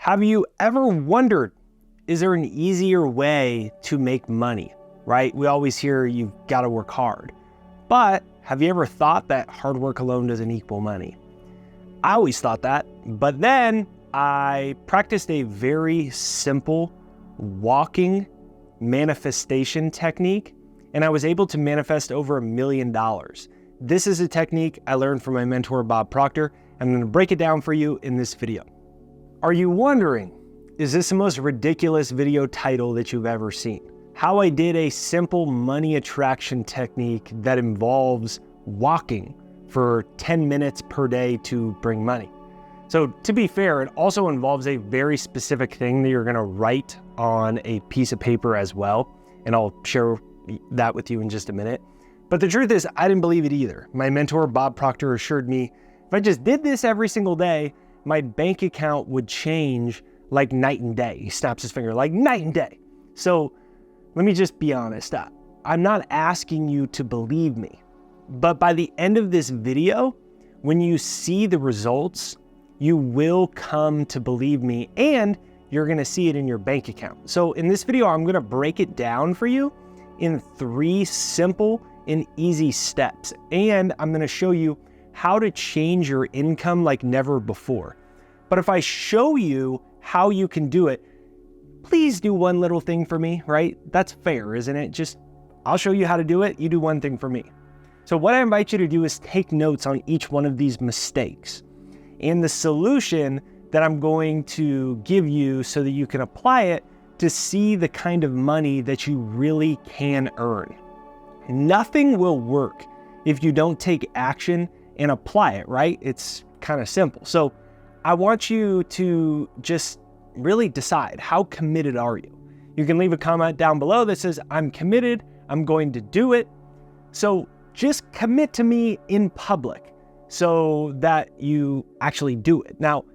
Have you ever wondered, is there an easier way to make money, right? We always hear you've got to work hard, but have you ever thought that hard work alone doesn't equal money? I always thought that, but then I practiced a very simple walking manifestation technique, and I was able to manifest over $1 million. This is a technique I learned from my mentor, Bob Proctor. I'm going to break it down for you in this video. Are you wondering, is this the most ridiculous video title that you've ever seen? How I did a simple money attraction technique that involves walking for 10 minutes per day to bring money. So to be fair, it also involves a very specific thing that you're gonna write on a piece of paper as well. And I'll share that with you in just a minute. But the truth is, I didn't believe it either. My mentor, Bob Proctor, assured me, if I just did this every single day, my bank account would change like night and day. He snaps his finger, like night and day. So let me just be honest. I'm not asking you to believe me, but by the end of this video, when you see the results, you will come to believe me and you're gonna see it in your bank account. So in this video, I'm gonna break it down for you in 3 simple and easy steps. And I'm gonna show you how to change your income like never before. But if I show you how you can do it, please do one little thing for me, right? That's fair, isn't it? I'll show you how to do it. You do one thing for me. So what I invite you to do is take notes on each one of these mistakes and the solution that I'm going to give you so that you can apply it to see the kind of money that you really can earn. Nothing will work if you don't take action and apply it, right? It's kind of simple. So I want you to just really decide, how committed are you? You can leave a comment down below that says, I'm committed, I'm going to do it. So just commit to me in public so that you actually do it. Now,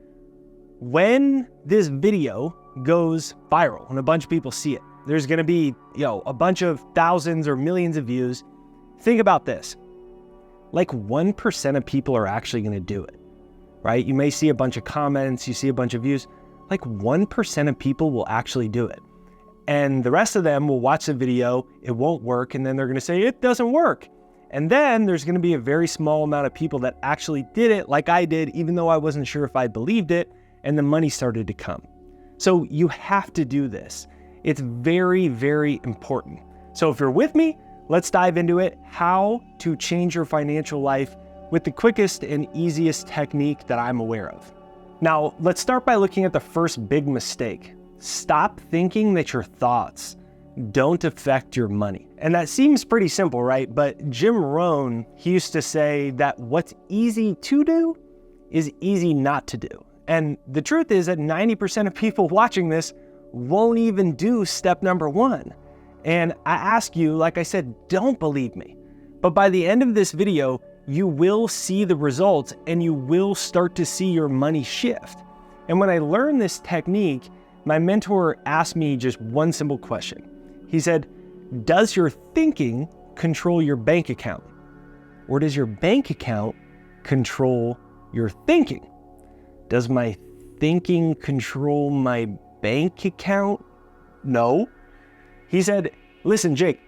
when this video goes viral and a bunch of people see it, there's gonna be, a bunch of thousands or millions of views. Think about this. Like 1% of people are actually gonna do it, right? You may see a bunch of comments, you see a bunch of views, like 1% of people will actually do it. And the rest of them will watch the video, it won't work, and then they're gonna say, it doesn't work. And then there's gonna be a very small amount of people that actually did it like I did, even though I wasn't sure if I believed it, and the money started to come. So you have to do this. It's very, very important. So if you're with me, let's dive into it. How to change your financial life with the quickest and easiest technique that I'm aware of. Now, let's start by looking at the first big mistake. Stop thinking that your thoughts don't affect your money. And that seems pretty simple, right? But Jim Rohn, he used to say that what's easy to do is easy not to do. And the truth is that 90% of people watching this won't even do step number 1. And I ask you, like I said, don't believe me. But by the end of this video, you will see the results and you will start to see your money shift. And when I learned this technique, my mentor asked me just one simple question. He said, does your thinking control your bank account? Or does your bank account control your thinking? Does my thinking control my bank account? No. He said, listen, Jake,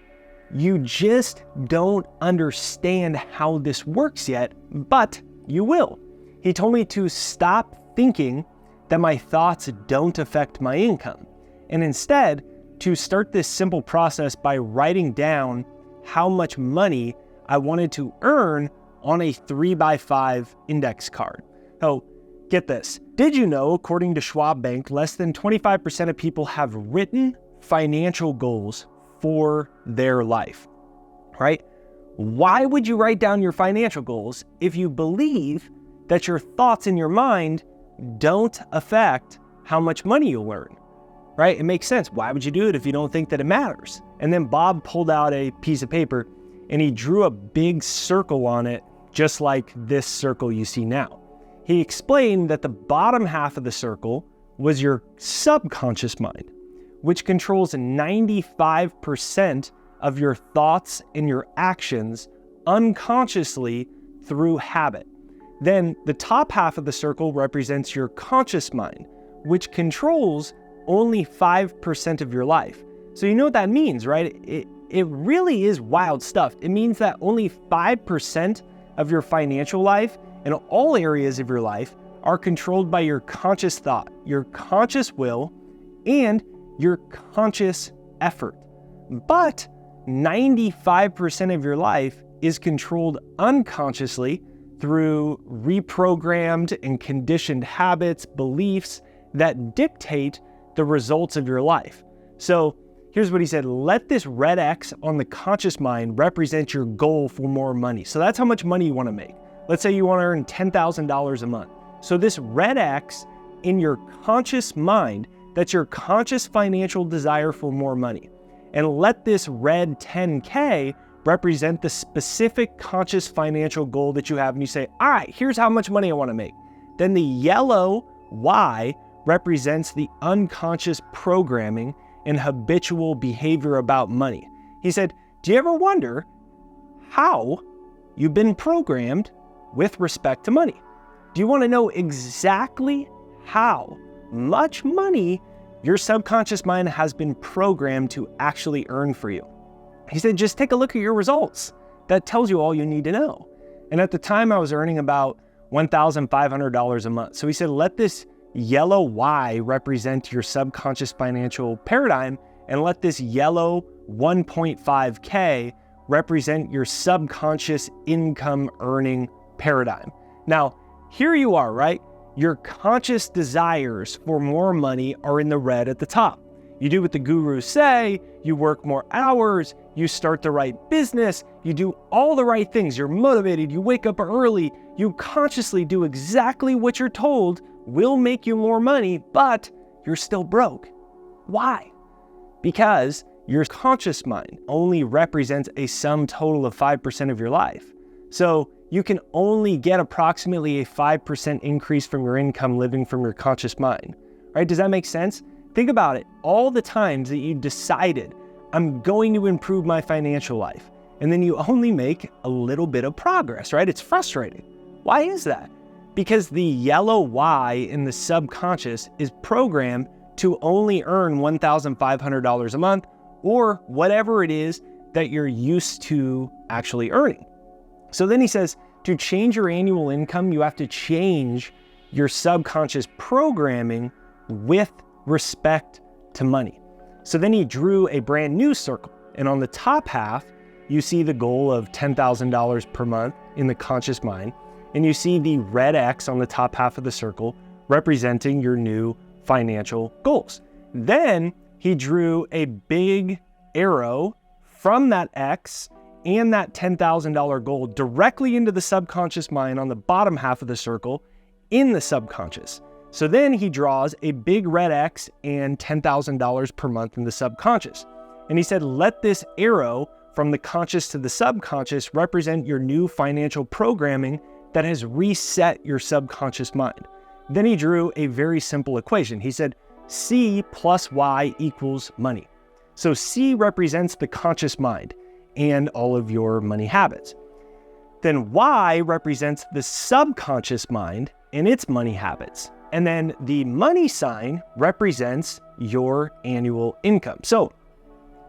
you just don't understand how this works yet, but you will. He told me to stop thinking that my thoughts don't affect my income, and instead to start this simple process by writing down how much money I wanted to earn on a 3x5 index card. So get this. Did you know, according to Schwab Bank, less than 25% of people have written financial goals for their life, right? Why would you write down your financial goals if you believe that your thoughts in your mind don't affect how much money you'll earn, right? It makes sense. Why would you do it if you don't think that it matters? And then Bob pulled out a piece of paper and he drew a big circle on it, just like this circle you see now. He explained that the bottom half of the circle was your subconscious mind, which controls 95% of your thoughts and your actions unconsciously through habit. Then the top half of the circle represents your conscious mind, which controls only 5% of your life. So you know what that means, right? It really is wild stuff. It means that only 5% of your financial life and all areas of your life are controlled by your conscious thought, your conscious will, and your conscious effort. But 95% of your life is controlled unconsciously through reprogrammed and conditioned habits, beliefs that dictate the results of your life. So here's what he said: let this red X on the conscious mind represent your goal for more money. So that's how much money you want to make. Let's say you want to earn $10,000 a month. So this red X in your conscious mind, that's your conscious financial desire for more money. And let this red 10K represent the specific conscious financial goal that you have. And you say, all right, here's how much money I want to make. Then the yellow Y represents the unconscious programming and habitual behavior about money. He said, do you ever wonder how you've been programmed with respect to money? Do you want to know exactly how much money your subconscious mind has been programmed to actually earn for you? He said, just take a look at your results. That tells you all you need to know. And at the time I was earning about $1,500 a month. So he said, let this yellow Y represent your subconscious financial paradigm, and let this yellow 1.5K represent your subconscious income earning paradigm. Now, here you are, right? Your conscious desires for more money are in the red at the top. You do what the gurus say, you work more hours, you start the right business, you do all the right things, you're motivated, you wake up early, you consciously do exactly what you're told will make you more money, but you're still broke. Why? Because your conscious mind only represents a sum total of 5% of your life. So you can only get approximately a 5% increase from your income living from your conscious mind, right? Does that make sense? Think about it. All the times that you decided, I'm going to improve my financial life, and then you only make a little bit of progress, right? It's frustrating. Why is that? Because the yellow Y in the subconscious is programmed to only earn $1,500 a month, or whatever it is that you're used to actually earning. So then he says, to change your annual income, you have to change your subconscious programming with respect to money. So then he drew a brand new circle. And on the top half, you see the goal of $10,000 per month in the conscious mind. And you see the red X on the top half of the circle representing your new financial goals. Then he drew a big arrow from that X and that $10,000 goal directly into the subconscious mind on the bottom half of the circle in the subconscious. So then he draws a big red X and $10,000 per month in the subconscious. And he said, let this arrow from the conscious to the subconscious represent your new financial programming that has reset your subconscious mind. Then he drew a very simple equation. He said, C plus Y equals money. So C represents the conscious mind and all of your money habits. Then Y represents the subconscious mind and its money habits. And then the money sign represents your annual income. So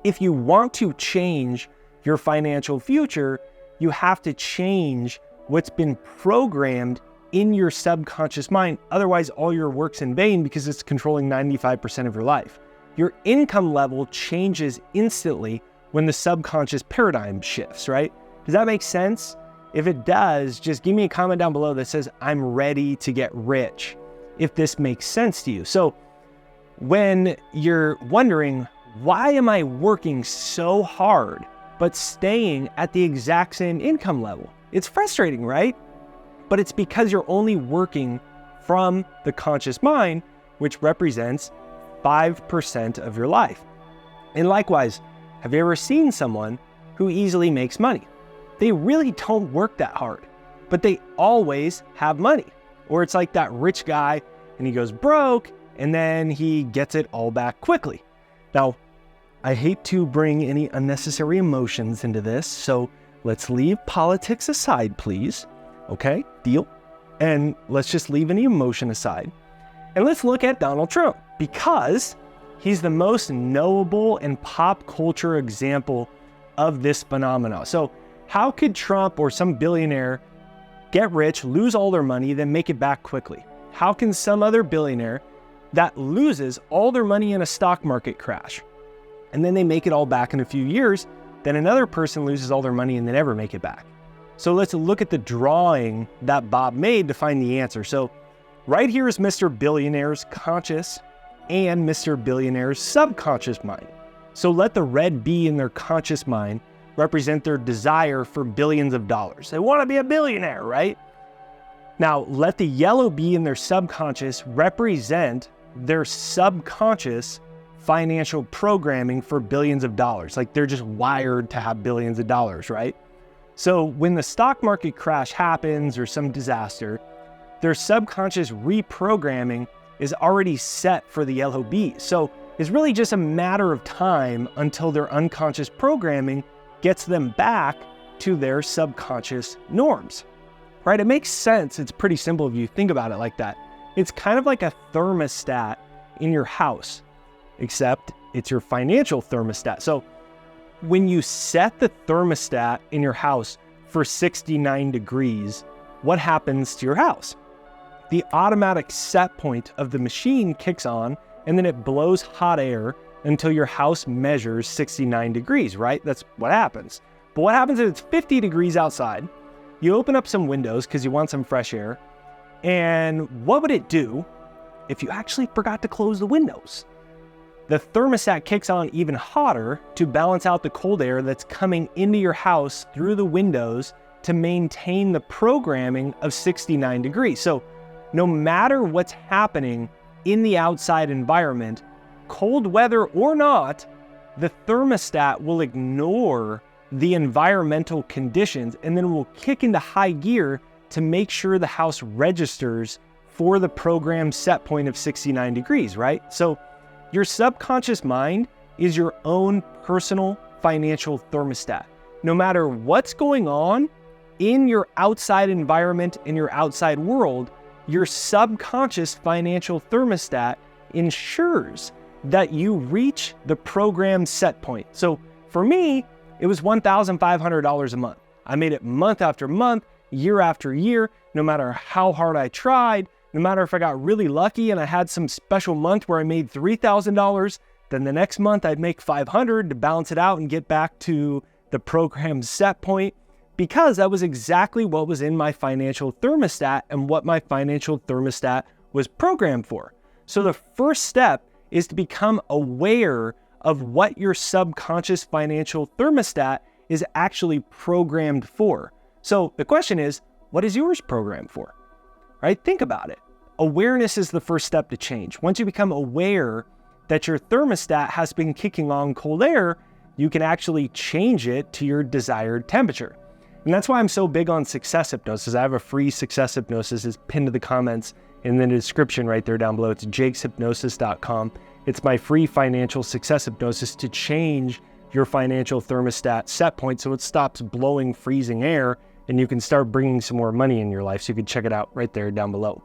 if you want to change your financial future, you have to change what's been programmed in your subconscious mind. Otherwise, all your work's in vain because it's controlling 95% of your life. Your income level changes instantly when the subconscious paradigm shifts, right? Does that make sense? If it does, just give me a comment down below that says, I'm ready to get rich, if this makes sense to you. So when you're wondering, why am I working so hard, but staying at the exact same income level? It's frustrating, right? But it's because you're only working from the conscious mind, which represents 5% of your life. And likewise, have you ever seen someone who easily makes money? They really don't work that hard, but they always have money. Or it's like that rich guy and he goes broke and then he gets it all back quickly. Now, I hate to bring any unnecessary emotions into this, so let's leave politics aside, please. Okay, deal? And let's just leave any emotion aside. And let's look at Donald Trump, because he's the most knowable and pop culture example of this phenomenon. So how could Trump or some billionaire get rich, lose all their money, then make it back quickly? How can some other billionaire that loses all their money in a stock market crash, and then they make it all back in a few years, then another person loses all their money and they never make it back? So let's look at the drawing that Bob made to find the answer. So right here is Mr. Billionaire's conscious and Mr. Billionaire's subconscious mind. So let the red B in their conscious mind represent their desire for billions of dollars. They want to be a billionaire, right? Now, let the yellow B in their subconscious represent their subconscious financial programming for billions of dollars. Like they're just wired to have billions of dollars, right? So when the stock market crash happens or some disaster, their subconscious reprogramming is already set for the yellow B. So it's really just a matter of time until their unconscious programming gets them back to their subconscious norms, right? It makes sense. It's pretty simple if you think about it like that. It's kind of like a thermostat in your house, except it's your financial thermostat. So when you set the thermostat in your house for 69 degrees, what happens to your house? The automatic set point of the machine kicks on, and then it blows hot air until your house measures 69 degrees, right? That's what happens. But what happens if it's 50 degrees outside? You open up some windows because you want some fresh air. And what would it do if you actually forgot to close the windows? The thermostat kicks on even hotter to balance out the cold air that's coming into your house through the windows to maintain the programming of 69 degrees. So no matter what's happening in the outside environment, cold weather or not, the thermostat will ignore the environmental conditions and then will kick into high gear to make sure the house registers for the programmed set point of 69 degrees, right? So your subconscious mind is your own personal financial thermostat. No matter what's going on in your outside environment, in your outside world, your subconscious financial thermostat ensures that you reach the programmed set point. So for me, it was $1,500 a month. I made it month after month, year after year, no matter how hard I tried, no matter if I got really lucky and I had some special month where I made $3,000, then the next month I'd make $500 to balance it out and get back to the programmed set point, because that was exactly what was in my financial thermostat and what my financial thermostat was programmed for. So the first step is to become aware of what your subconscious financial thermostat is actually programmed for. So the question is, what is yours programmed for? Right? Think about it. Awareness is the first step to change. Once you become aware that your thermostat has been kicking on cold air, you can actually change it to your desired temperature. And that's why I'm so big on success hypnosis. I have a free success hypnosis. It's pinned to the comments in the description right there down below. It's jakeshypnosis.com. It's my free financial success hypnosis to change your financial thermostat set point so it stops blowing freezing air and you can start bringing some more money in your life. So you can check it out right there down below.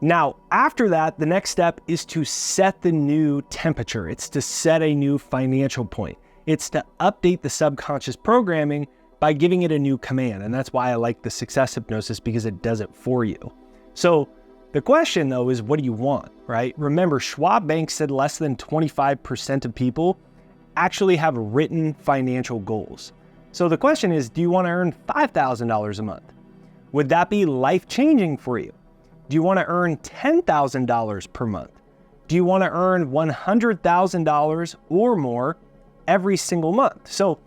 Now, after that, the next step is to set the new temperature. It's to set a new financial point. It's to update the subconscious programming by giving it a new command. And that's why I like the success hypnosis, because it does it for you. So the question though is, what do you want, right? Remember, Schwab Bank said less than 25% of people actually have written financial goals. So the question is, do you want to earn $5,000 a month? Would that be life-changing for you? Do you want to earn $10,000 per month? Do you want to earn $100,000 or more every single month? So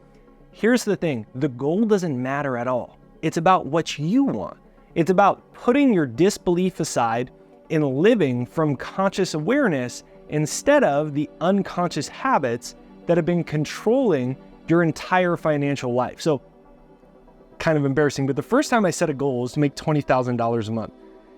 here's the thing, the goal doesn't matter at all. It's about what you want. It's about putting your disbelief aside and living from conscious awareness instead of the unconscious habits that have been controlling your entire financial life. So kind of embarrassing, but the first time I set a goal was to make $20,000 a month.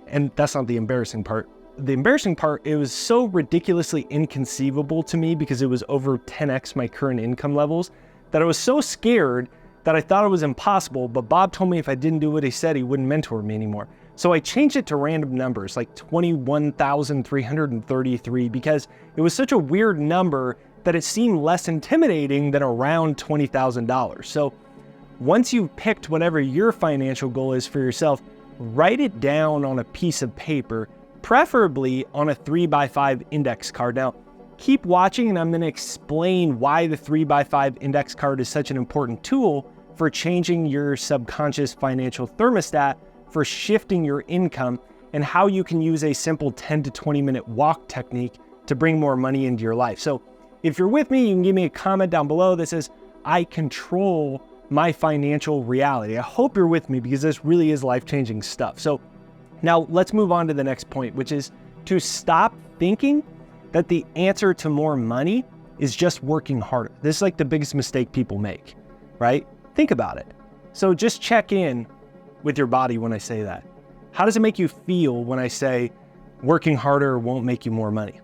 And that's not the embarrassing part. The embarrassing part, it was so ridiculously inconceivable to me because it was over 10x my current income levels that I was so scared that I thought it was impossible. But Bob told me if I didn't do what he said, he wouldn't mentor me anymore. So I changed it to random numbers like 21,333 because it was such a weird number that it seemed less intimidating than around $20,000. So once you've picked whatever your financial goal is for yourself, write it down on a piece of paper, preferably on a 3x5 index card. Now, keep watching and I'm going to explain why the 3x5 index card is such an important tool for changing your subconscious financial thermostat, for shifting your income, and how you can use a simple 10 to 20 minute walk technique to bring more money into your life. So if you're with me, you can give me a comment down below that says, I control my financial reality. I hope you're with me because this really is life-changing stuff. So now let's move on to the next point, which is to stop thinking that the answer to more money is just working harder. This is like the biggest mistake people make, right? Think about it. So just check in with your body when I say that. How does it make you feel when I say working harder won't make you more money,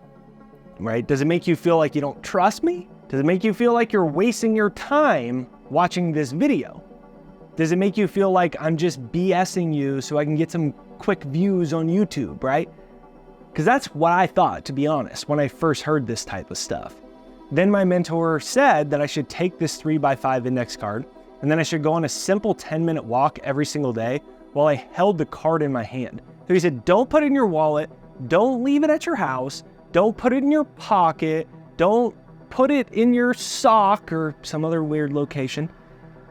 right? Does it make you feel like you don't trust me? Does it make you feel like you're wasting your time watching this video? Does it make you feel like I'm just BSing you so I can get some quick views on YouTube, right? Because that's what I thought, to be honest, when I first heard this type of stuff. Then my mentor said that I should take this 3x5 index card, and then I should go on a simple 10-minute walk every single day while I held the card in my hand. So he said, don't put it in your wallet, don't leave it at your house, don't put it in your pocket, don't put it in your sock or some other weird location.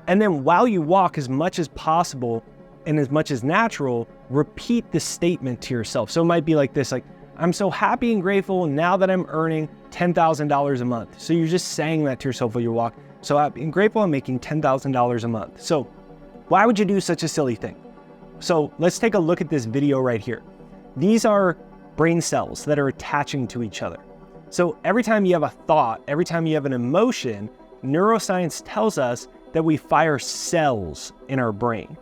And then while you walk, as much as possible and as much as natural, repeat the statement to yourself. So it might be like this, like, I'm so happy and grateful now that I'm earning $10,000 a month. So you're just saying that to yourself while you walk. So I'm grateful I'm making $10,000 a month. So why would you do such a silly thing? So let's take a look at this video right here. These are brain cells that are attaching to each other. So every time you have a thought, every time you have an emotion, neuroscience tells us that we fire cells in our brain.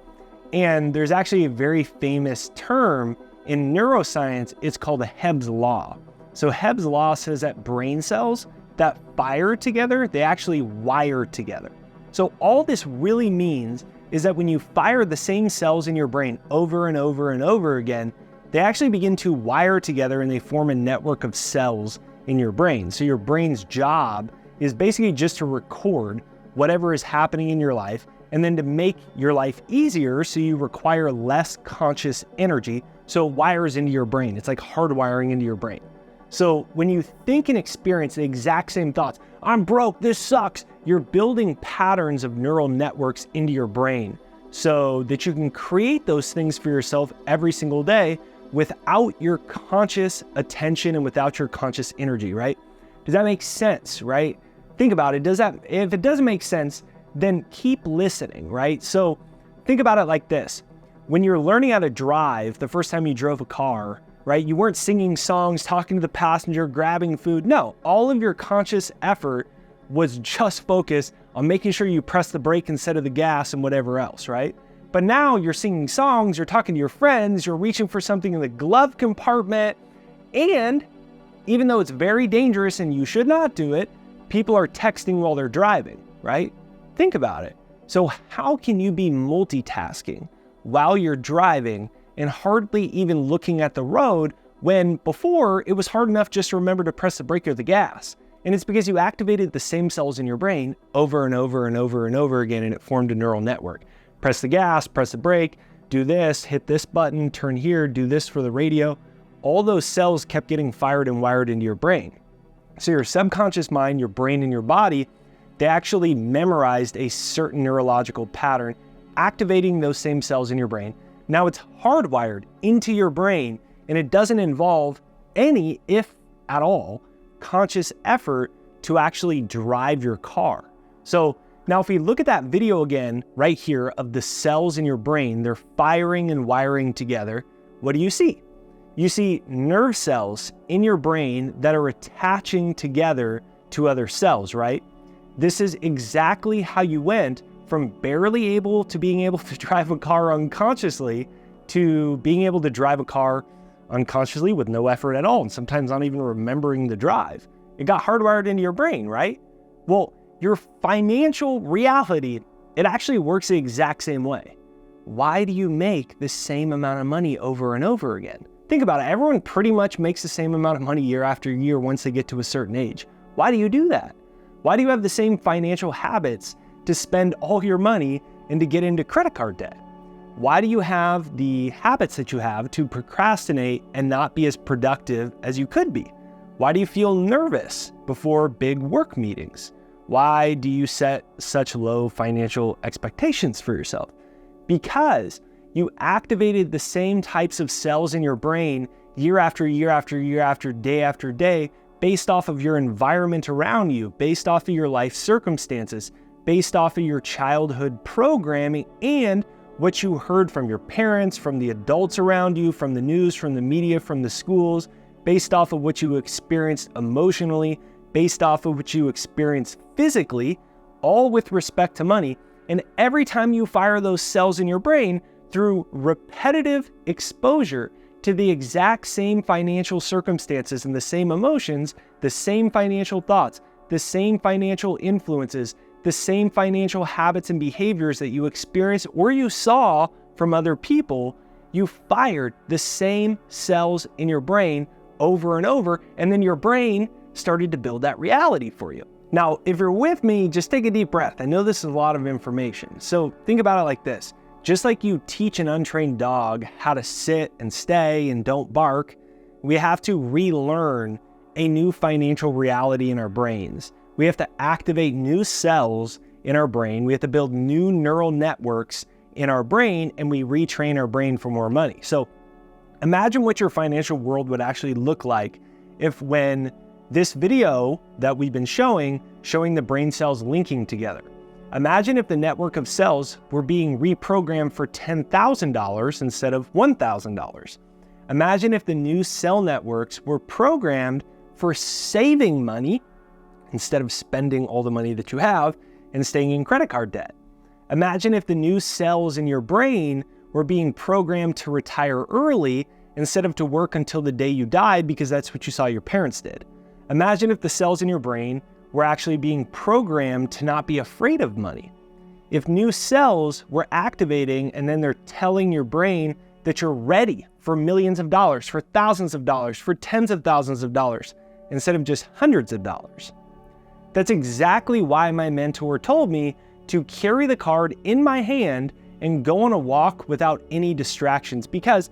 And there's actually a very famous term in neuroscience. It's called the Hebb's Law. So Hebb's Law says that brain cells that fire together, they actually wire together. So all this really means is that when you fire the same cells in your brain over and over and over again, they actually begin to wire together and they form a network of cells in your brain. So your brain's job is basically just to record whatever is happening in your life and then to make your life easier so you require less conscious energy. So it wires into your brain. It's like hardwiring into your brain. So when you think and experience the exact same thoughts, I'm broke, this sucks, you're building patterns of neural networks into your brain so that you can create those things for yourself every single day without your conscious attention and without your conscious energy, right? Does that make sense, right? Think about it. If it doesn't make sense, then keep listening, right? So think about it like this. When you're learning how to drive, the first time you drove a car, right? You weren't singing songs, talking to the passenger, grabbing food. No, all of your conscious effort was just focused on making sure you press the brake instead of the gas and whatever else, right? But now you're singing songs, you're talking to your friends, you're reaching for something in the glove compartment, and even though it's very dangerous and you should not do it, people are texting while they're driving, right? Think about it. So how can you be multitasking while you're driving and hardly even looking at the road when before it was hard enough just to remember to press the brake or the gas? And it's because you activated the same cells in your brain over and over and over and over again, and it formed a neural network. Press the gas, press the brake, do this, hit this button, turn here, do this for the radio. All those cells kept getting fired and wired into your brain. So your subconscious mind, your brain, and your body, they actually memorized a certain neurological pattern, activating those same cells in your brain. Now it's hardwired into your brain, and it doesn't involve any, if at all, conscious effort to actually drive your car. So now if we look at that video again, right here, of the cells in your brain, they're firing and wiring together, what do you see? You see nerve cells in your brain that are attaching together to other cells, right? This is exactly how you went from barely able to being able to drive a car unconsciously to being able to drive a car unconsciously with no effort at all, and sometimes not even remembering the drive. It got hardwired into your brain, right? Well, your financial reality, it actually works the exact same way. why do you make the same amount of money over and over again? Think about it. Everyone pretty much makes the same amount of money year after year once they get to a certain age. Why do you do that? Why do you have the same financial habits to spend all your money and to get into credit card debt? Why do you have the habits that you have to procrastinate and not be as productive as you could be? Why do you feel nervous before big work meetings? Why do you set such low financial expectations for yourself? Because you activated the same types of cells in your brain year after year after year after day based off of your environment around you, based off of your life circumstances, based off of your childhood programming and what you heard from your parents, from the adults around you, from the news, from the media, from the schools, based off of what you experienced emotionally, based off of what you experienced physically, all with respect to money. And every time you fire those cells in your brain through repetitive exposure to the exact same financial circumstances and the same emotions, the same financial thoughts, the same financial influences, the same financial habits and behaviors that you experienced or you saw from other people, you fired the same cells in your brain over and over, and then your brain started to build that reality for you. Now, if you're with me, just take a deep breath. I know this is a lot of information. So think about it like this. Just like you teach an untrained dog how to sit and stay and don't bark, we have to relearn a new financial reality in our brains. We have to activate new cells in our brain. We have to build new neural networks in our brain, and we retrain our brain for more money. So imagine what your financial world would actually look like if when this video that we've been showing the brain cells linking together. Imagine if the network of cells were being reprogrammed for $10,000 instead of $1,000. Imagine if the new cell networks were programmed for saving money instead of spending all the money that you have and staying in credit card debt. Imagine if the new cells in your brain were being programmed to retire early instead of to work until the day you died because that's what you saw your parents did. Imagine if the cells in your brain were actually being programmed to not be afraid of money. If new cells were activating and then they're telling your brain that you're ready for millions of dollars, for thousands of dollars, for tens of thousands of dollars, instead of just hundreds of dollars. That's exactly why my mentor told me to carry the card in my hand and go on a walk without any distractions, because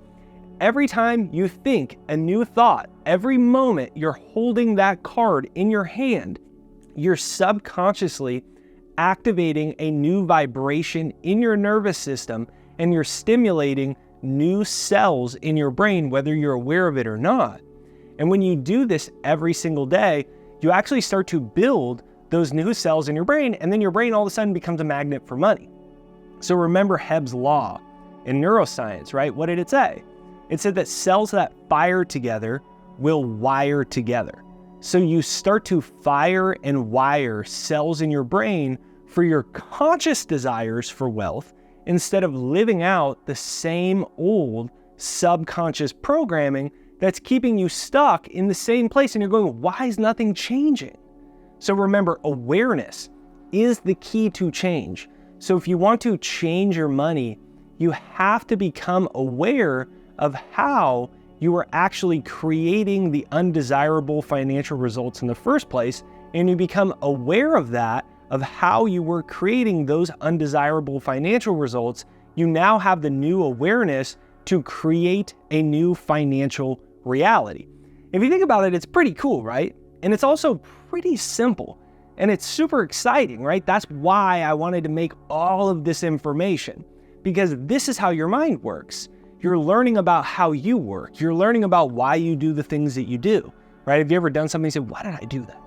every time you think a new thought, every moment you're holding that card in your hand, you're subconsciously activating a new vibration in your nervous system, and you're stimulating new cells in your brain, whether you're aware of it or not. And when you do this every single day, you actually start to build those new cells in your brain, and then your brain all of a sudden becomes a magnet for money. So remember Hebb's law in neuroscience, right? What did it say? It said that cells that fire together will wire together. So you start to fire and wire cells in your brain for your conscious desires for wealth instead of living out the same old subconscious programming that's keeping you stuck in the same place and you're going, why is nothing changing? So remember, awareness is the key to change. So if you want to change your money, you have to become aware of how you are actually creating the undesirable financial results in the first place, and you become aware of that, of how you were creating those undesirable financial results, you now have the new awareness to create a new financial reality. If you think about it, it's pretty cool, right? And it's also pretty simple, and it's super exciting, right? That's why I wanted to make all of this information, because this is how your mind works. You're learning about how you work. You're learning about why you do the things that you do, right? Have you ever done something and said, why did I do that?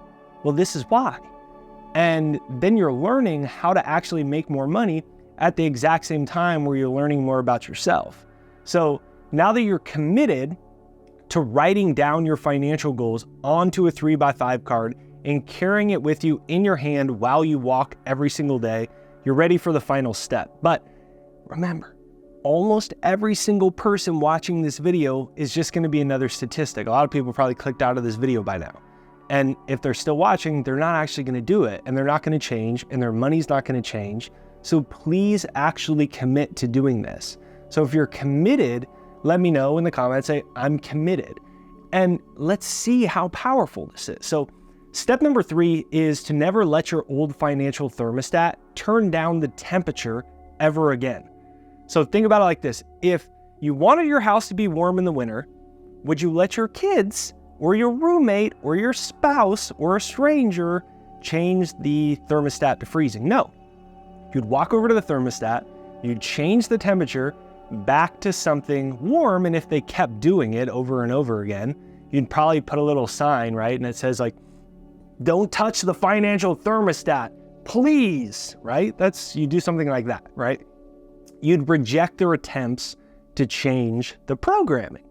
Well, this is why. And then you're learning how to actually make more money at the exact same time where you're learning more about yourself. So now that you're committed to writing down your financial goals onto a 3x5 card and carrying it with you in your hand while you walk every single day, you're ready for the final step. But remember, almost every single person watching this video is just going to be another statistic. A lot of people probably clicked out of this video by now. And if they're still watching, they're not actually going to do it, and they're not going to change, and their money's not going to change. So please actually commit to doing this. So if you're committed, let me know in the comments, say, I'm committed. And let's see how powerful this is. So step number 3 is to never let your old financial thermostat turn down the temperature ever again. So think about it like this. If you wanted your house to be warm in the winter, would you let your kids or your roommate or your spouse or a stranger change the thermostat to freezing? No. You'd walk over to the thermostat, you'd change the temperature back to something warm, and if they kept doing it over and over again, you'd probably put a little sign, right? And it says like, don't touch the financial thermostat, please, right? You do something like that, right? You'd reject their attempts to change the programming.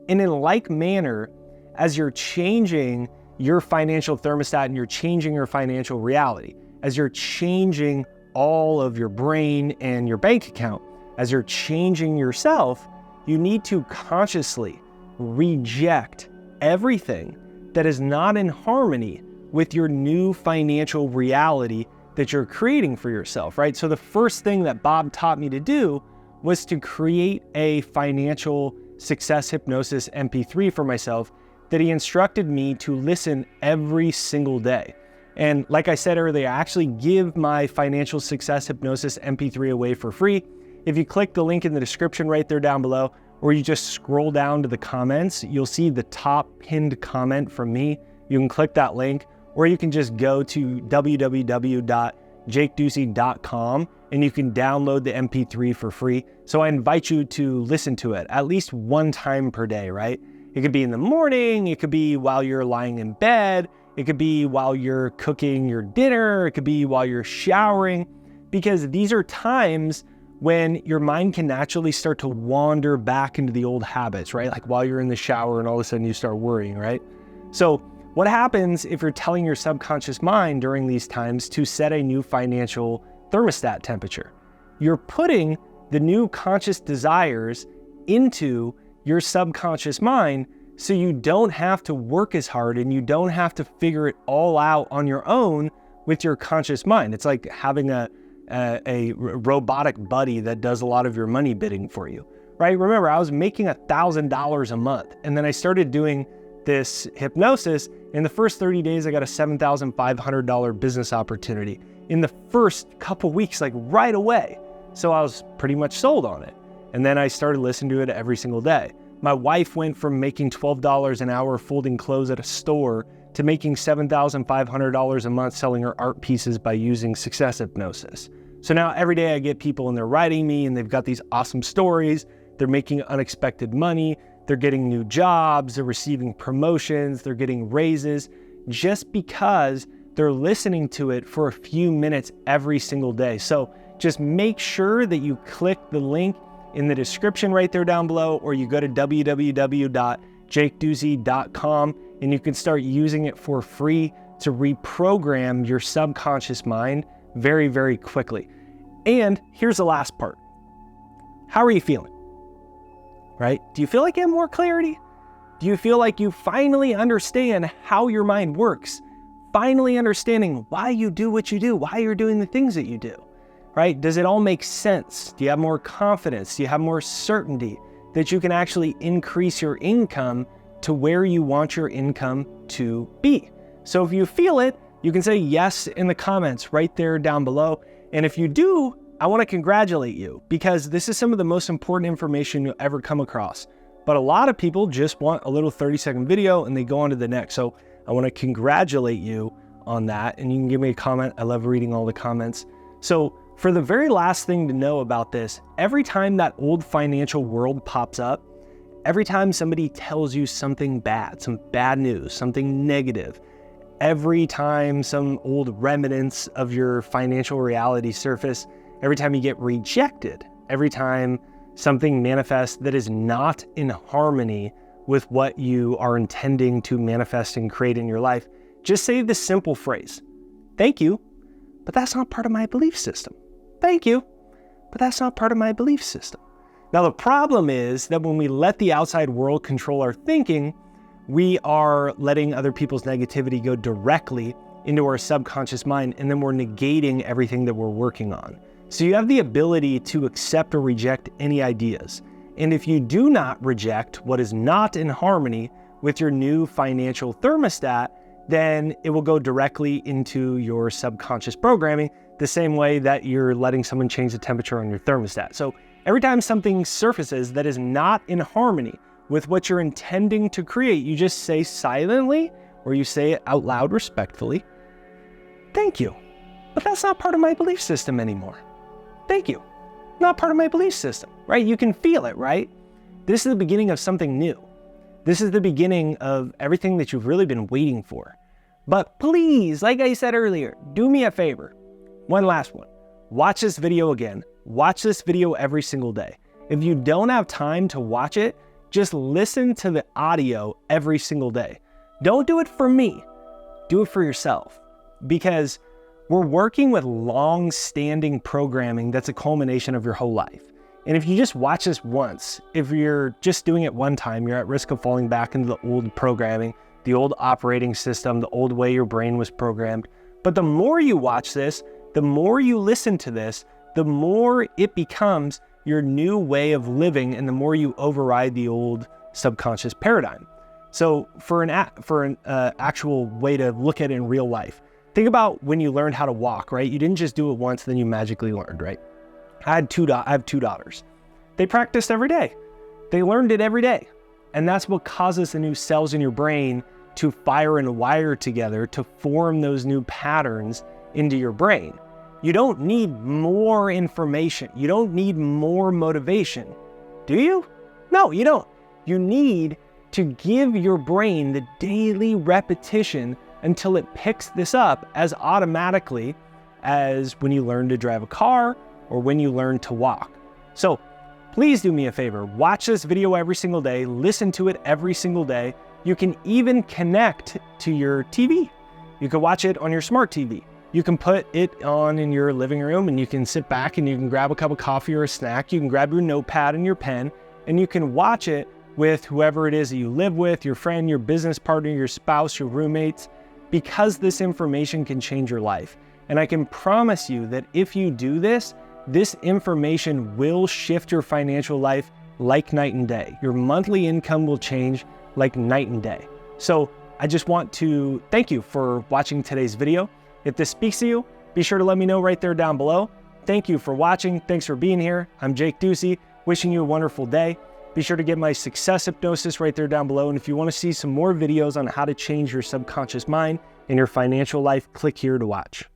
And in like manner, as you're changing your financial thermostat and you're changing your financial reality, as you're changing all of your brain and your bank account, as you're changing yourself, you need to consciously reject everything that is not in harmony with your new financial reality that you're creating for yourself, right? So the first thing that Bob taught me to do was to create a financial success hypnosis MP3 for myself that he instructed me to listen every single day. And like I said earlier, I actually give my financial success hypnosis MP3 away for free. If you click the link in the description right there down below, or you just scroll down to the comments, you'll see the top pinned comment from me. You can click that link, or you can just go to www.jakeducey.com and you can download the MP3 for free. So I invite you to listen to it at least one time per day, right? It could be in the morning, it could be while you're lying in bed, it could be while you're cooking your dinner, it could be while you're showering, because these are times when your mind can naturally start to wander back into the old habits, right? Like while you're in the shower and all of a sudden you start worrying, right? So what happens if you're telling your subconscious mind during these times to set a new financial thermostat temperature? You're putting the new conscious desires into your subconscious mind so you don't have to work as hard and you don't have to figure it all out on your own with your conscious mind. It's like having a robotic buddy that does a lot of your money bidding for you, right? Remember, I was making $1,000 a month, and then I started doing this hypnosis. In the first 30 days, I got a $7,500 business opportunity in the first couple weeks, like right away. So I was pretty much sold on it. And then I started listening to it every single day. My wife went from making $12 an hour folding clothes at a store to making $7,500 a month selling her art pieces by using success hypnosis. So now every day I get people and they're writing me and they've got these awesome stories. They're making unexpected money. They're getting new jobs. They're receiving promotions. They're getting raises just because they're listening to it for a few minutes every single day. So just make sure that you click the link in the description right there down below, or you go to www.jakeducey.com and you can start using it for free to reprogram your subconscious mind very, very quickly. And here's the last part. How are you feeling? Right? Do you feel like you have more clarity? Do you feel like you finally understand how your mind works? Finally understanding why you do what you do, why you're doing the things that you do, right? Does it all make sense? Do you have more confidence? Do you have more certainty that you can actually increase your income to where you want your income to be? So if you feel it, you can say yes in the comments right there down below. And if you do, I want to congratulate you, because this is some of the most important information you'll ever come across. But a lot of people just want a little 30-second video and they go on to the next. So I want to congratulate you on that. And you can give me a comment. I love reading all the comments. So for the very last thing to know about this, every time that old financial world pops up, every time somebody tells you something bad, some bad news, something negative, every time some old remnants of your financial reality surface, every time you get rejected, every time something manifests that is not in harmony with what you are intending to manifest and create in your life, just say this simple phrase: thank you, but that's not part of my belief system. Thank you, but that's not part of my belief system. Now, the problem is that when we let the outside world control our thinking, we are letting other people's negativity go directly into our subconscious mind, and then we're negating everything that we're working on. So you have the ability to accept or reject any ideas. And if you do not reject what is not in harmony with your new financial thermostat, then it will go directly into your subconscious programming, the same way that you're letting someone change the temperature on your thermostat. So every time something surfaces that is not in harmony with what you're intending to create, you just say silently, or you say it out loud respectfully, thank you, but that's not part of my belief system anymore. Thank you, not part of my belief system, right? You can feel it, right? This is the beginning of something new. This is the beginning of everything that you've really been waiting for. But please, like I said earlier, do me a favor. One last one. Watch this video again. Watch this video every single day. If you don't have time to watch it, just listen to the audio every single day. Don't do it for me. Do it for yourself. Because we're working with long-standing programming that's a culmination of your whole life. And if you just watch this once, if you're just doing it one time, you're at risk of falling back into the old programming, the old operating system, the old way your brain was programmed. But the more you watch this, the more you listen to this, the more it becomes your new way of living and the more you override the old subconscious paradigm. So for an actual way to look at it in real life, think about when you learned how to walk, right? You didn't just do it once, then you magically learned, right? I have two daughters. They practiced every day. They learned it every day. And that's what causes the new cells in your brain to fire and wire together to form those new patterns into your brain. You don't need more information. You don't need more motivation. Do you? No, you don't. You need to give your brain the daily repetition until it picks this up as automatically as when you learn to drive a car or when you learn to walk. So please do me a favor, watch this video every single day, listen to it every single day. You can even connect to your TV. You can watch it on your smart TV. You can put it on in your living room and you can sit back and you can grab a cup of coffee or a snack. You can grab your notepad and your pen and you can watch it with whoever it is that you live with, your friend, your business partner, your spouse, your roommates, because this information can change your life. And I can promise you that if you do this, this information will shift your financial life like night and day. Your monthly income will change like night and day. So I just want to thank you for watching today's video. If this speaks to you, be sure to let me know right there down below. Thank you for watching. Thanks for being here. I'm Jake Ducey, wishing you a wonderful day. Be sure to get my success hypnosis right there down below. And if you want to see some more videos on how to change your subconscious mind and your financial life, click here to watch.